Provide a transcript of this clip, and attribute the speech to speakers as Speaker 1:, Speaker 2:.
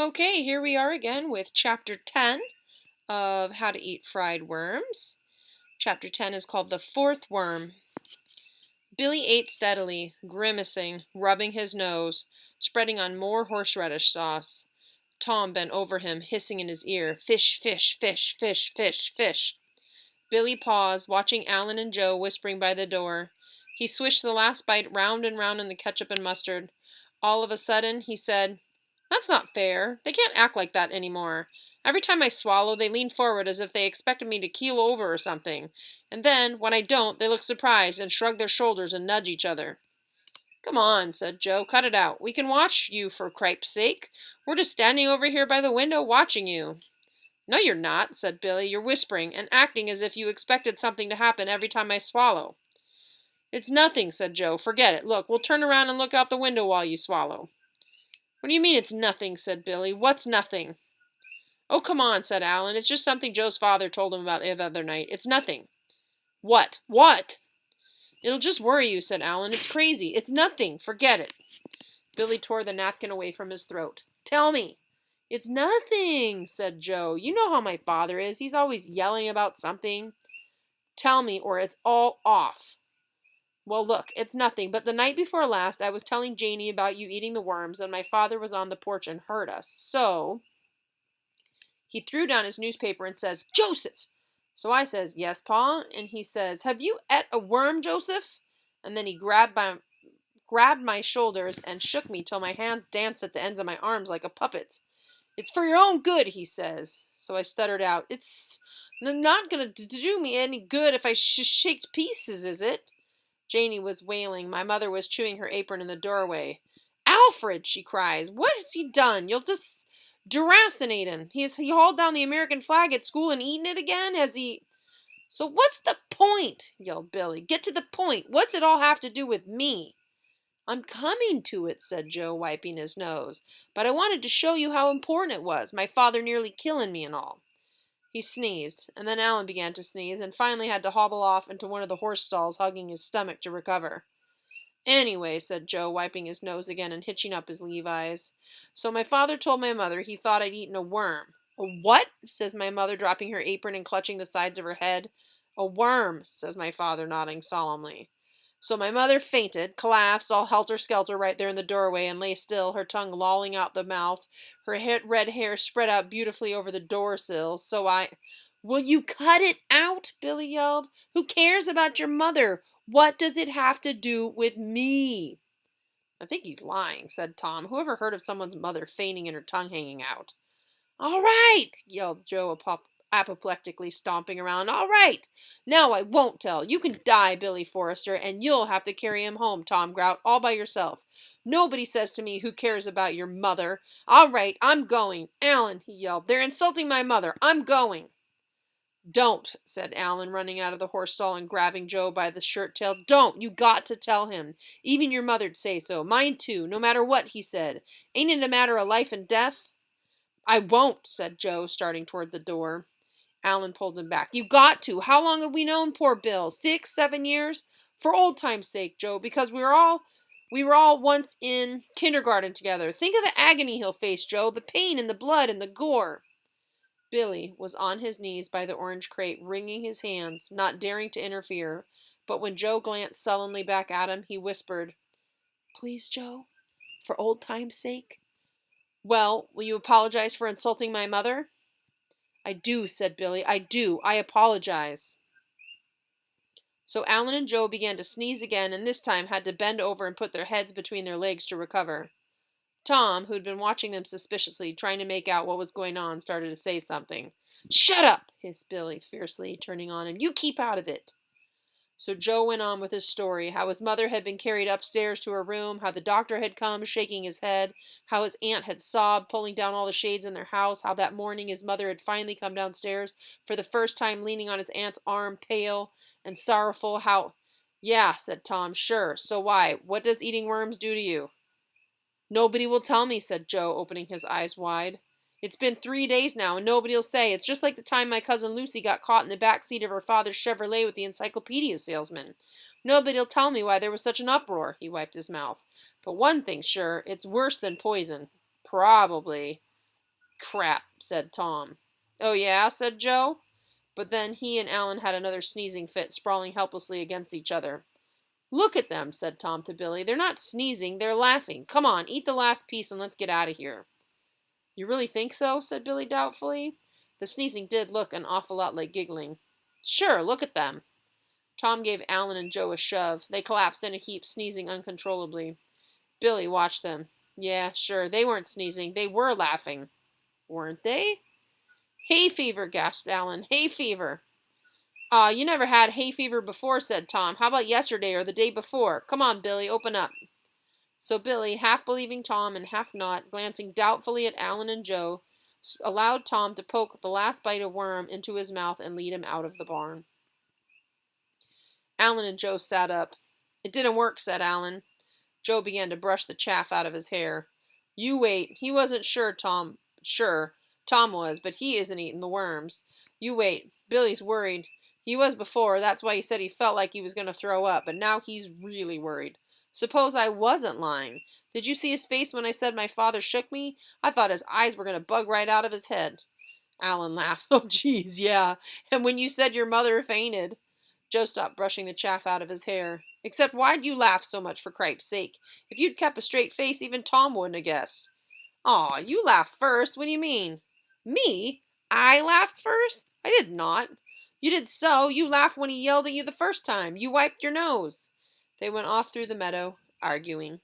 Speaker 1: Okay, here we are again with Chapter 10 of How to Eat Fried Worms. Chapter 10 is called The Fourth Worm. Billy ate steadily, grimacing, rubbing his nose, spreading on more horseradish sauce. Tom bent over him, hissing in his ear, "Fish, fish, fish, fish, fish, fish." Billy paused, watching Alan and Joe whispering by the door. He swished the last bite round and round in the ketchup and mustard. All of a sudden, he said, "That's not fair. They can't act like that anymore. Every time I swallow, they lean forward as if they expected me to keel over or something. And then, when I don't, they look surprised and shrug their shoulders and nudge each other." "Come on," said Joe. "Cut it out. We can watch you for cripe's sake. We're just standing over here by the window watching you." "No, you're not," said Billy. "You're whispering and acting as if you expected something to happen every time I swallow." "It's nothing," said Joe. "Forget it. Look, we'll turn around and look out the window while you swallow." "What do you mean it's nothing?" said Billy. "What's nothing?" "Oh, come on," said Alan. "It's just something Joe's father told him about the other night. It's nothing." "What? What?" "It'll just worry you," said Alan. "It's crazy. It's nothing. Forget it." Billy tore the napkin away from his throat. "Tell me." "It's nothing," said Joe. "You know how my father is. He's always yelling about something." "Tell me, or it's all off." "Well, look, it's nothing, but the night before last I was telling Janie about you eating the worms, and my father was on the porch and heard us. So he threw down his newspaper and says, 'Joseph!' So I says, 'Yes, Pa,' and he says, 'Have you et a worm, Joseph?' And then he grabbed my shoulders and shook me till my hands danced at the ends of my arms like a puppet's. 'It's for your own good,' he says." So I stuttered out, "It's not going to do me any good if I shake to pieces, is it?" Janie was wailing. My mother was chewing her apron in the doorway. "Alfred," she cries, "what has he done? You'll just deracinate him. He hauled down the American flag at school and eaten it again? Has he—" "So what's the point?" yelled Billy. "Get to the point. What's it all have to do with me?" "I'm coming to it," said Joe, wiping his nose. "But I wanted to show you how important it was, my father nearly killing me and all." He sneezed, and then Alan began to sneeze, and finally had to hobble off into one of the horse stalls, hugging his stomach to recover. "Anyway," said Joe, wiping his nose again and hitching up his Levi's, "so my father told my mother he thought I'd eaten a worm." "A what?" says my mother, dropping her apron and clutching the sides of her head. "A worm," says my father, nodding solemnly. So my mother fainted, collapsed, all helter-skelter right there in the doorway, and lay still, her tongue lolling out the mouth, her red hair spread out beautifully over the door-sill. So I— "Will you cut it out?" Billy yelled. "Who cares about your mother? What does it have to do with me?" "I think he's lying," said Tom. "Whoever heard of someone's mother fainting and her tongue hanging out?" "All right," yelled Joe, apoplectically stomping around. "All right. Now I won't tell. You can die, Billy Forrester, and you'll have to carry him home, Tom Grout, all by yourself. Nobody says to me, 'Who cares about your mother?' All right, I'm going. Alan," he yelled, "they're insulting my mother. I'm going." "Don't," said Alan, running out of the horse stall and grabbing Joe by the shirt tail. "Don't. You got to tell him. Even your mother'd say so. Mine too, no matter what he said. Ain't it a matter of life and death?" "I won't," said Joe, starting toward the door. Alan pulled him back. "You got to. How long have we known poor Bill? 6, 7 years? For old time's sake, Joe, because we were all once in kindergarten together. Think of the agony he'll face, Joe, the pain and the blood and the gore." Billy was on his knees by the orange crate, wringing his hands, not daring to interfere. But when Joe glanced sullenly back at him, he whispered, "Please, Joe, for old time's sake." "Well, will you apologize for insulting my mother?" "I do," said Billy. "I do. I apologize." So Alan and Joe began to sneeze again, and this time had to bend over and put their heads between their legs to recover. Tom, who'd been watching them suspiciously, trying to make out what was going on, started to say something. "Shut up!" hissed Billy fiercely, turning on him. "You keep out of it." So Joe went on with his story, how his mother had been carried upstairs to her room, how the doctor had come, shaking his head, how his aunt had sobbed, pulling down all the shades in their house, how that morning his mother had finally come downstairs, for the first time leaning on his aunt's arm, pale and sorrowful, how— "Yeah," said Tom, "sure. So why? What does eating worms do to you?" "Nobody will tell me," said Joe, opening his eyes wide. "It's been 3 days now, and nobody'll say. It's just like the time my cousin Lucy got caught in the back seat of her father's Chevrolet with the encyclopedia salesman. Nobody'll tell me why there was such an uproar." He wiped his mouth. "But one thing's sure, it's worse than poison. Probably." Crap, said Tom. Oh, yeah, said Joe. But then he and Alan had another sneezing fit, sprawling helplessly against each other. Look at them, said Tom to Billy. They're not sneezing, they're laughing. Come on, eat the last piece and let's get out of here. You really think so? Said Billy doubtfully. The sneezing did look an awful lot like giggling. Sure, look at them. Tom gave Alan and Joe a shove. They collapsed in a heap, sneezing uncontrollably. Billy watched them. Yeah, sure, they weren't sneezing. They were laughing. Weren't they? Hay fever, gasped Alan. Hay fever. Aw, you never had hay fever before, said Tom. How about yesterday or the day before? Come on, Billy, open up. So Billy, half believing Tom and half not, glancing doubtfully at Alan and Joe, allowed Tom to poke the last bite of worm into his mouth and lead him out of the barn. Alan and Joe sat up. It didn't work, said Alan. Joe began to brush the chaff out of his hair. You wait. He wasn't sure, Tom. Sure, Tom was, but he isn't eating the worms. You wait. Billy's worried. He was before. That's why he said he felt like he was going to throw up, but now he's really worried. Suppose I wasn't lying. Did you see his face when I said my father shook me? I thought his eyes were going to bug right out of his head. Alan laughed. Oh, geez, yeah. And when you said your mother fainted. Joe stopped brushing the chaff out of his hair. Except why'd you laugh so much, for cripe's sake? If you'd kept a straight face, even Tom wouldn't have guessed. Aw, you laughed first. What do you mean? Me? I laughed first? I did not. You did so. You laughed when he yelled at you the first time. You wiped your nose. They went off through the meadow, arguing.